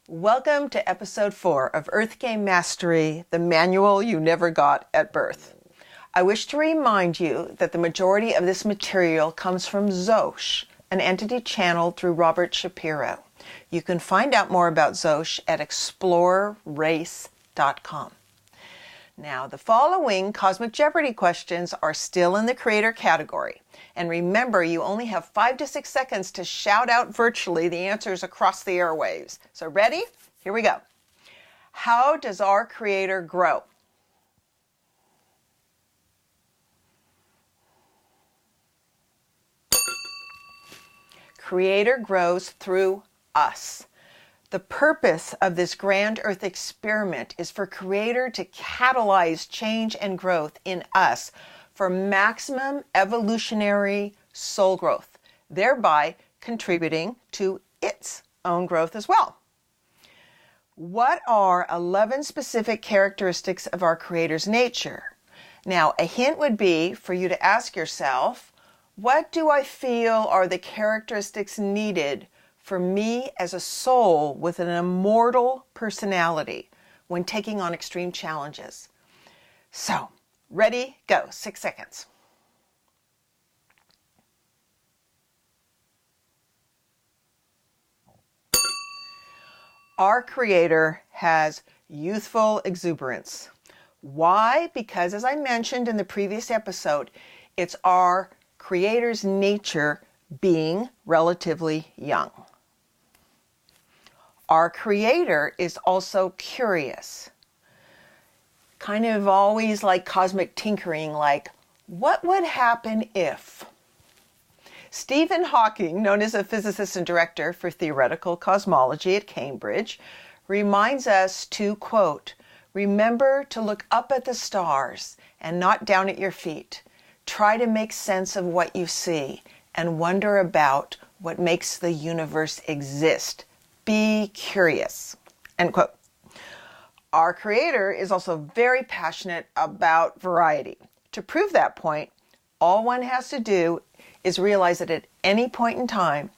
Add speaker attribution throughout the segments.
Speaker 1: Welcome to episode 4 of Earth Game Mastery, the manual you never got at birth. I wish to remind you that the majority of this material comes from Zosh, an entity channeled through Robert Shapiro. You can find out more about Zosh at explorerace.com. Now, the following Cosmic Jeopardy questions are still in the creator category. And remember, you only have 5 to 6 seconds to shout out virtually the answers across the airwaves. So ready? Here we go. How does our creator grow? Creator grows through us. The purpose of this grand Earth experiment is for Creator to catalyze change and growth in us for maximum evolutionary soul growth, thereby contributing to its own growth as well. What are 11 specific characteristics of our Creator's nature? Now, a hint would be for you to ask yourself, what do I feel are the characteristics needed for me as a soul with an immortal personality when taking on extreme challenges? So, ready, go. 6 seconds. Our Creator has youthful exuberance. Why? Because as I mentioned in the previous episode, it's our Creator's nature being relatively young. Our Creator is also curious. Kind of always like cosmic tinkering, like, what would happen if? Stephen Hawking, known as a physicist and director for theoretical cosmology at Cambridge, reminds us to, quote, remember to look up at the stars and not down at your feet. Try to make sense of what you see and wonder about what makes the universe exist. Be curious, end quote. Our Creator is also very passionate about variety. To prove that point, all one has to do is realize that at any point in time,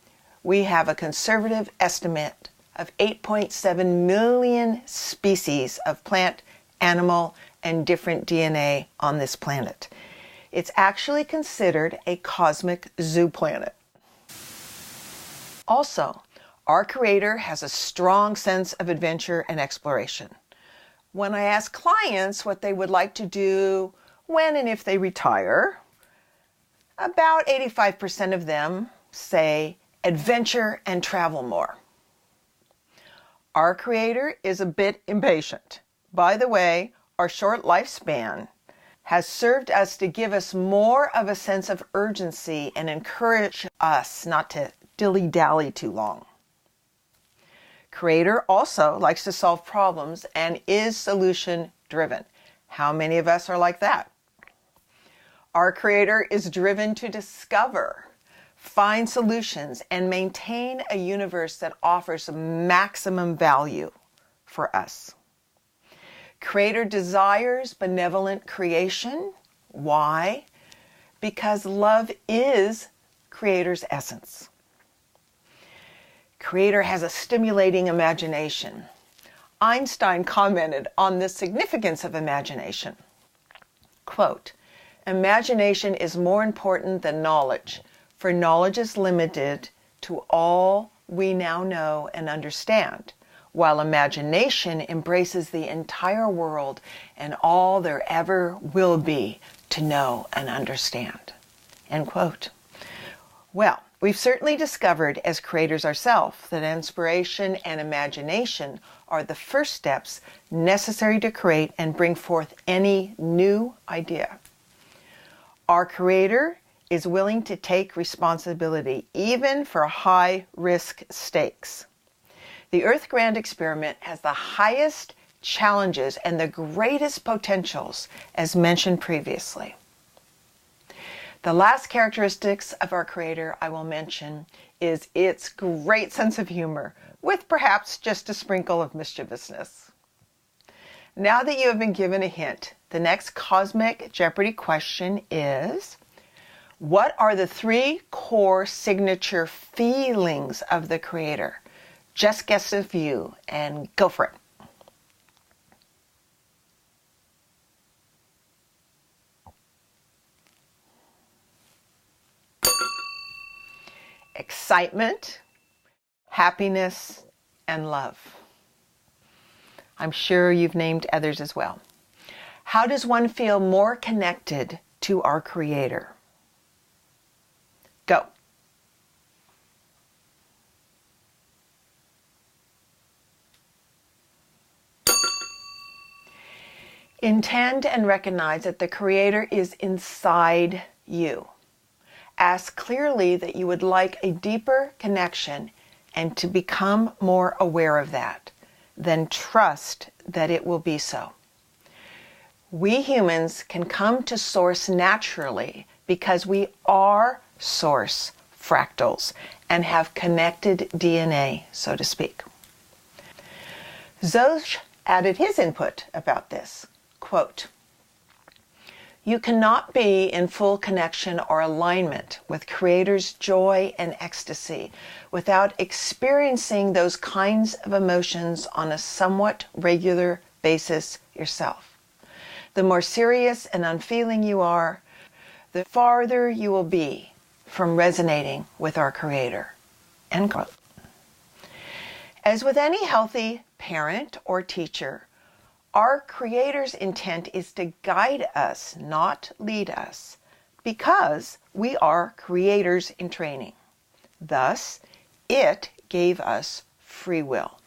Speaker 1: we have a conservative estimate of 8.7 million species of plant, animal, and different DNA on this planet. It's actually considered a cosmic zoo planet. Also, our Creator has a strong sense of adventure and exploration. When I ask clients what they would like to do when and if they retire, about 85% of them say adventure and travel more. Our Creator is a bit impatient. By the way, our short lifespan has served us to give us more of a sense of urgency and encourage us not to dilly-dally too long. Creator also likes to solve problems and is solution-driven. How many of us are like that? Our Creator is driven to discover, find solutions, and maintain a universe that offers maximum value for us. Creator desires benevolent creation. Why? Because love is Creator's essence. Creator has a stimulating imagination. Einstein commented on the significance of imagination. Quote, imagination is more important than knowledge, for knowledge is limited to all we now know and understand, while imagination embraces the entire world and all there ever will be to know and understand. End quote. Well, we've certainly discovered as creators ourselves that inspiration and imagination are the first steps necessary to create and bring forth any new idea. Our Creator is willing to take responsibility even for high-risk stakes. The Earth Grand Experiment has the highest challenges and the greatest potentials, as mentioned previously. The last characteristics of our Creator I will mention is its great sense of humor, with perhaps just a sprinkle of mischievousness. Now that you have been given a hint, the next Cosmic Jeopardy question is, what are the 3 core signature feelings of the Creator? just guess a few and go for it. Excitement, happiness, and love. I'm sure you've named others as well. How does one feel more connected to our Creator? Go. Intend and recognize that the Creator is inside you. Ask clearly that you would like a deeper connection and to become more aware of that. Then trust that it will be so. We humans can come to Source naturally because we are Source fractals and have connected DNA, so to speak. Zosh added his input about this. Quote, "You cannot be in full connection or alignment with Creator's joy and ecstasy without experiencing those kinds of emotions on a somewhat regular basis yourself. The more serious and unfeeling you are, the farther you will be from resonating with our Creator." End quote. As with any healthy parent or teacher, our Creator's intent is to guide us, not lead us, because we are creators in training. Thus, it gave us free will.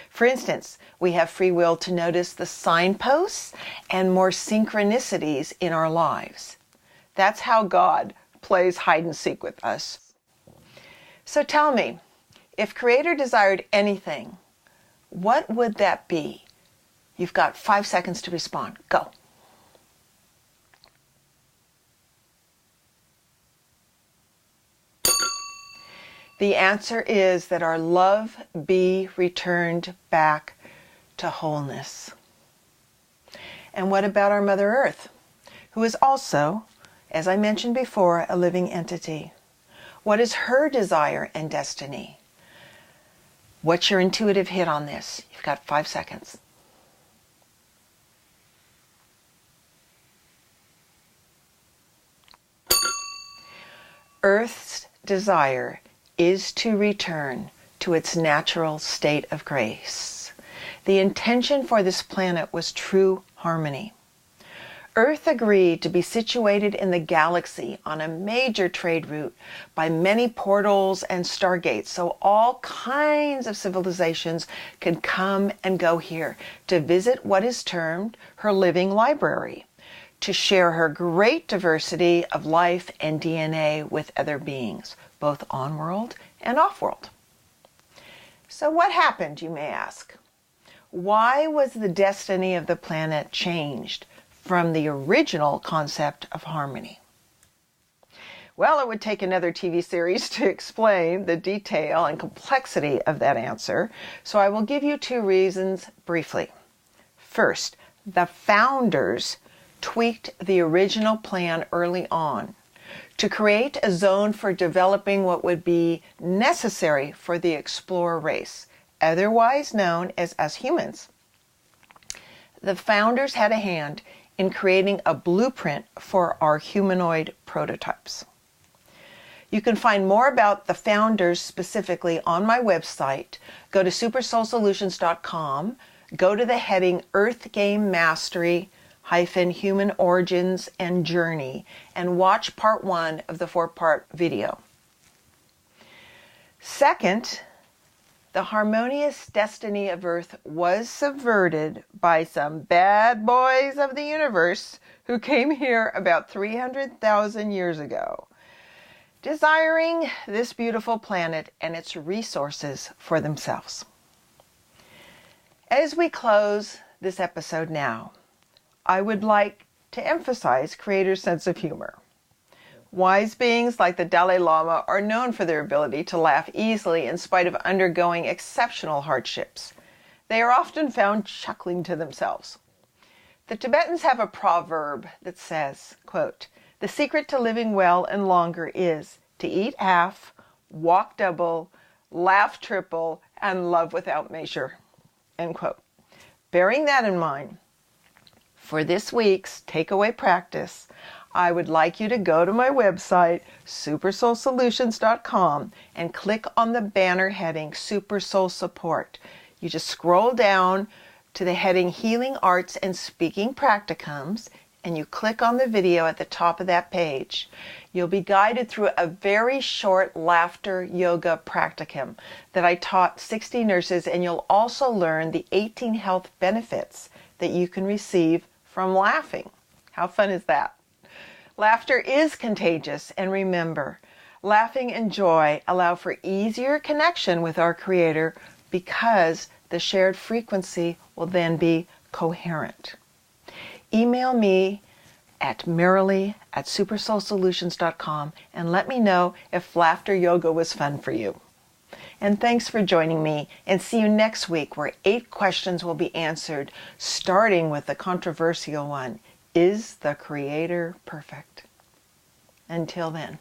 Speaker 1: For instance, we have free will to notice the signposts and more synchronicities in our lives. That's how God plays hide and seek with us. So tell me, if Creator desired anything, what would that be? You've got 5 seconds to respond. Go. The answer is that our love be returned back to wholeness. And what about our Mother Earth, who is also, as I mentioned before, a living entity? What is her desire and destiny? What's your intuitive hit on this? You've got 5 seconds. Earth's desire is to return to its natural state of grace. The intention for this planet was true harmony. Earth agreed to be situated in the galaxy on a major trade route by many portals and stargates, so all kinds of civilizations could come and go here to visit what is termed her living library, to share her great diversity of life and DNA with other beings, both on-world and off-world. So what happened, you may ask? Why was the destiny of the planet changed from the original concept of harmony? Well, it would take another TV series to explain the detail and complexity of that answer, so I will give you 2 reasons briefly. First, the founders tweaked the original plan early on to create a zone for developing what would be necessary for the explorer race, otherwise known as us humans. The founders had a hand in creating a blueprint for our humanoid prototypes. You can find more about the founders specifically on my website. Go to supersoulsolutions.com, go to the heading Earth Game Mastery Human Origins and Journey, and watch part 1 of the 4-part video. Second, the harmonious destiny of Earth was subverted by some bad boys of the universe who came here about 300,000 years ago, desiring this beautiful planet and its resources for themselves. As we close this episode now, I would like to emphasize Creator's sense of humor. Wise beings like the Dalai Lama are known for their ability to laugh easily in spite of undergoing exceptional hardships. They are often found chuckling to themselves. The Tibetans have a proverb that says, quote, "The secret to living well and longer is to eat half, walk double, laugh triple, and love without measure. End quote. Bearing that in mind, for this week's takeaway practice, I would like you to go to my website, supersoulsolutions.com, and click on the banner heading Super Soul Support. You just scroll down to the heading Healing Arts and Speaking Practicums, and you click on the video at the top of that page. You'll be guided through a very short laughter yoga practicum that I taught 60 nurses, and you'll also learn the 18 health benefits that you can receive from laughing. How fun is that? Laughter is contagious, and remember, laughing and joy allow for easier connection with our Creator because the shared frequency will then be coherent. Email me at merrily@supersoulsolutions.com and let me know if laughter yoga was fun for you. And thanks for joining me, and see you next week where 8 questions will be answered, starting with the controversial one: is the Creator perfect? Until then.